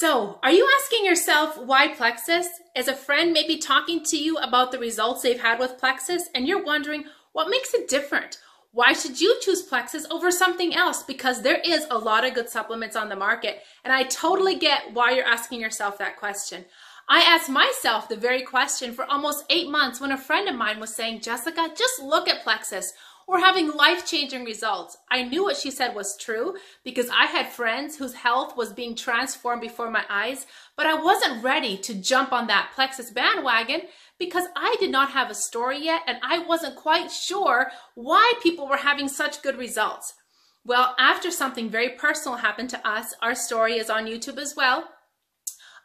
So, are you asking yourself why Plexus? Is a friend maybe talking to you about the results they've had with Plexus and you're wondering what makes it different? Why should you choose Plexus over something else? Because there is a lot of good supplements on the market, and I totally get why you're asking yourself that question. I asked myself the very question for almost 8 months when a friend of mine was saying, Jessica, just look at Plexus. We're having life-changing results. I knew what she said was true because I had friends whose health was being transformed before my eyes, but I wasn't ready to jump on that Plexus bandwagon because I did not have a story yet and I wasn't quite sure why people were having such good results. Well, after something very personal happened to us, our story is on YouTube as well,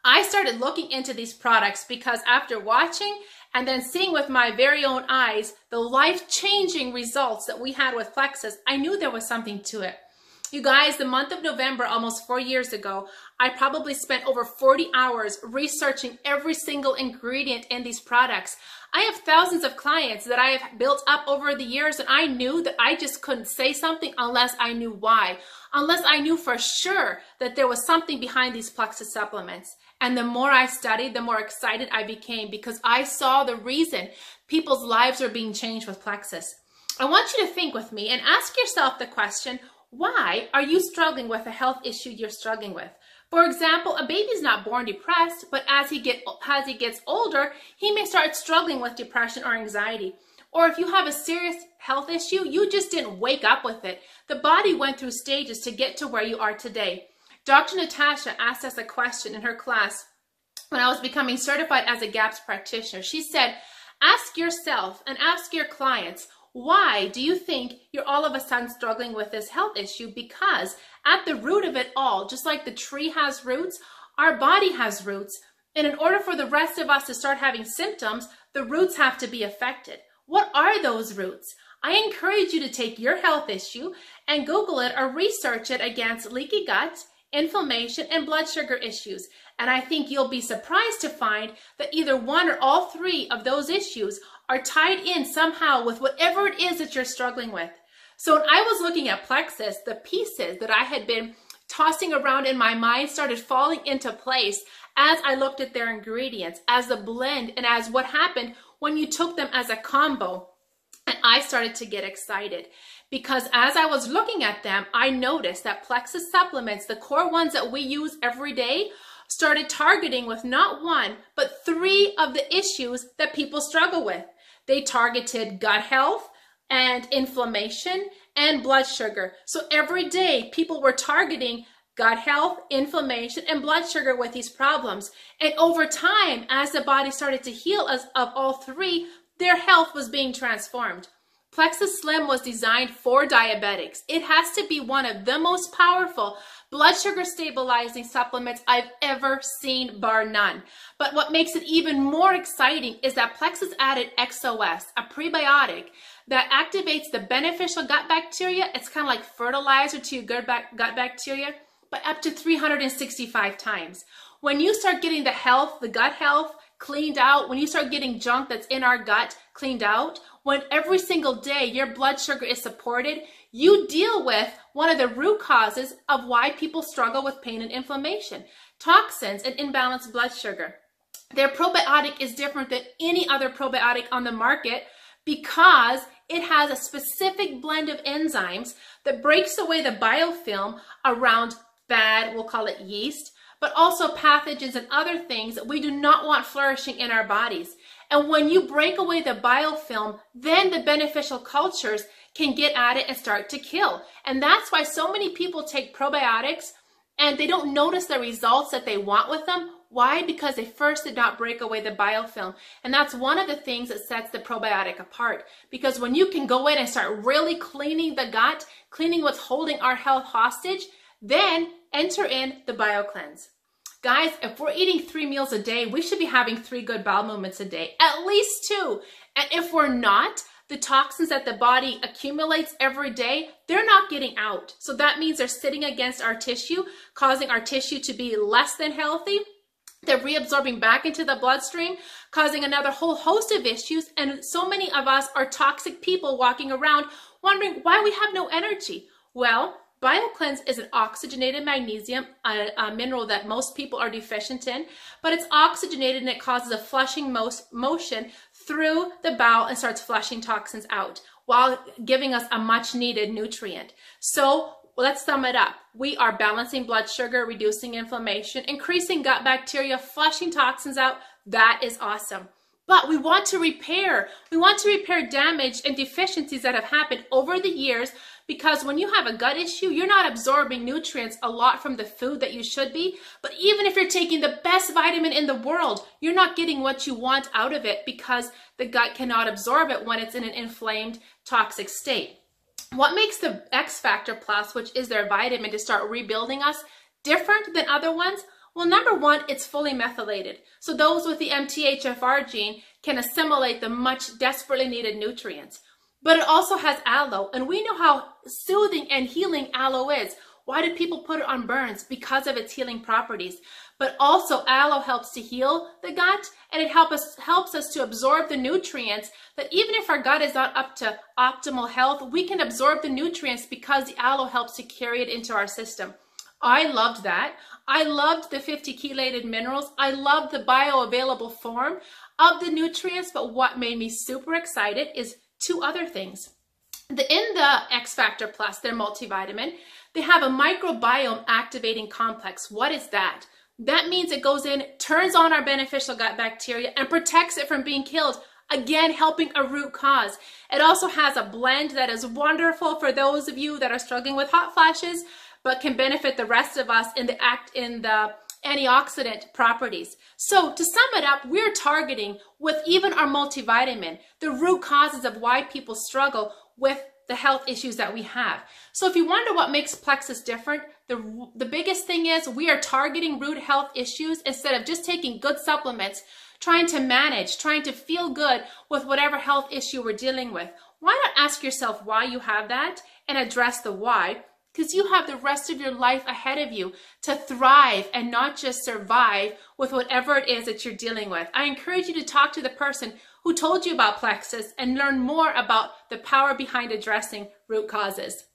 I started looking into these products because after watching and then seeing with my very own eyes the life-changing results that we had with Plexus, I knew there was something to it. You guys, the month of November, almost 4 years ago, I probably spent over 40 hours researching every single ingredient in these products. I have thousands of clients that I have built up over the years, and I knew that I just couldn't say something unless I knew why, unless I knew for sure that there was something behind these Plexus supplements. And the more I studied, the more excited I became because I saw the reason people's lives are being changed with Plexus. I want you to think with me and ask yourself the question, why are you struggling with a health issue you're struggling with? For example, a baby's not born depressed, but as he gets older, he may start struggling with depression or anxiety. Or if you have a serious health issue, you just didn't wake up with it. The body went through stages to get to where you are today. Dr. Natasha asked us a question in her class when I was becoming certified as a GAPS practitioner. She said, ask yourself and ask your clients, why do you think you're all of a sudden struggling with this health issue? Because at the root of it all, just like the tree has roots, our body has roots. And in order for the rest of us to start having symptoms, the roots have to be affected. What are those roots? I encourage you to take your health issue and Google it or research it against leaky gut, inflammation, and blood sugar issues. And I think you'll be surprised to find that either one or all three of those issues are tied in somehow with whatever it is that you're struggling with. So when I was looking at Plexus, the pieces that I had been tossing around in my mind started falling into place as I looked at their ingredients, as the blend, and as what happened when you took them as a combo. And I started to get excited because as I was looking at them, I noticed that Plexus supplements, the core ones that we use every day, started targeting with not one, but 3 of the issues that people struggle with. They targeted gut health and inflammation and blood sugar. So every day people were targeting gut health, inflammation, and blood sugar with these problems. And over time, as the body started to heal of all 3, their health was being transformed. Plexus Slim was designed for diabetics. It has to be one of the most powerful blood sugar stabilizing supplements I've ever seen, bar none. But what makes it even more exciting is that Plexus added XOS, a prebiotic that activates the beneficial gut bacteria. It's kind of like fertilizer to your gut bacteria, but up to 365 times. When you start getting the gut health cleaned out, when you start getting junk that's in our gut cleaned out, when every single day your blood sugar is supported, you deal with one of the root causes of why people struggle with pain and inflammation, toxins and imbalanced blood sugar. Their probiotic is different than any other probiotic on the market because it has a specific blend of enzymes that breaks away the biofilm around bad, we'll call it yeast, but also pathogens and other things that we do not want flourishing in our bodies. And when you break away the biofilm, then the beneficial cultures can get at it and start to kill. And that's why so many people take probiotics and they don't notice the results that they want with them. Why? Because they first did not break away the biofilm. And that's one of the things that sets the probiotic apart. Because when you can go in and start really cleaning the gut, cleaning what's holding our health hostage, then enter in the BioCleanse. Guys, if we're eating 3 meals a day, we should be having 3 good bowel movements a day, at least 2. And if we're not, the toxins that the body accumulates every day, they're not getting out. So that means they're sitting against our tissue, causing our tissue to be less than healthy. They're reabsorbing back into the bloodstream, causing another whole host of issues. And so many of us are toxic people walking around wondering why we have no energy. Well, BioCleanse is an oxygenated magnesium, a mineral that most people are deficient in, but it's oxygenated and it causes a flushing motion through the bowel and starts flushing toxins out while giving us a much needed nutrient. So let's sum it up. We are balancing blood sugar, reducing inflammation, increasing gut bacteria, flushing toxins out. That is awesome. But we want to repair. We want to repair damage and deficiencies that have happened over the years, because when you have a gut issue, you're not absorbing nutrients a lot from the food that you should be. But even if you're taking the best vitamin in the world, you're not getting what you want out of it because the gut cannot absorb it when it's in an inflamed, toxic state. What makes the X Factor Plus, which is their vitamin to start rebuilding us, different than other ones? Well, number one, it's fully methylated. So those with the MTHFR gene can assimilate the much desperately needed nutrients. But it also has aloe, and we know how soothing and healing aloe is. Why do people put it on burns? Because of its healing properties. But also aloe helps to heal the gut, and it helps us to absorb the nutrients that even if our gut is not up to optimal health, we can absorb the nutrients because the aloe helps to carry it into our system. I loved that. I loved the 50 chelated minerals. I loved the bioavailable form of the nutrients, but what made me super excited is two other things. In the X Factor Plus, their multivitamin, they have a microbiome activating complex. What is that? That means it goes in, turns on our beneficial gut bacteria, and protects it from being killed. Again, helping a root cause. It also has a blend that is wonderful for those of you that are struggling with hot flashes, but can benefit the rest of us in the antioxidant properties. So to sum it up, we're targeting with even our multivitamin the root causes of why people struggle with the health issues that we have. So if you wonder what makes Plexus different, the biggest thing is we are targeting root health issues instead of just taking good supplements, trying to manage, trying to feel good with whatever health issue we're dealing with. Why not ask yourself why you have that and address the why? Because you have the rest of your life ahead of you to thrive and not just survive with whatever it is that you're dealing with. I encourage you to talk to the person who told you about Plexus and learn more about the power behind addressing root causes.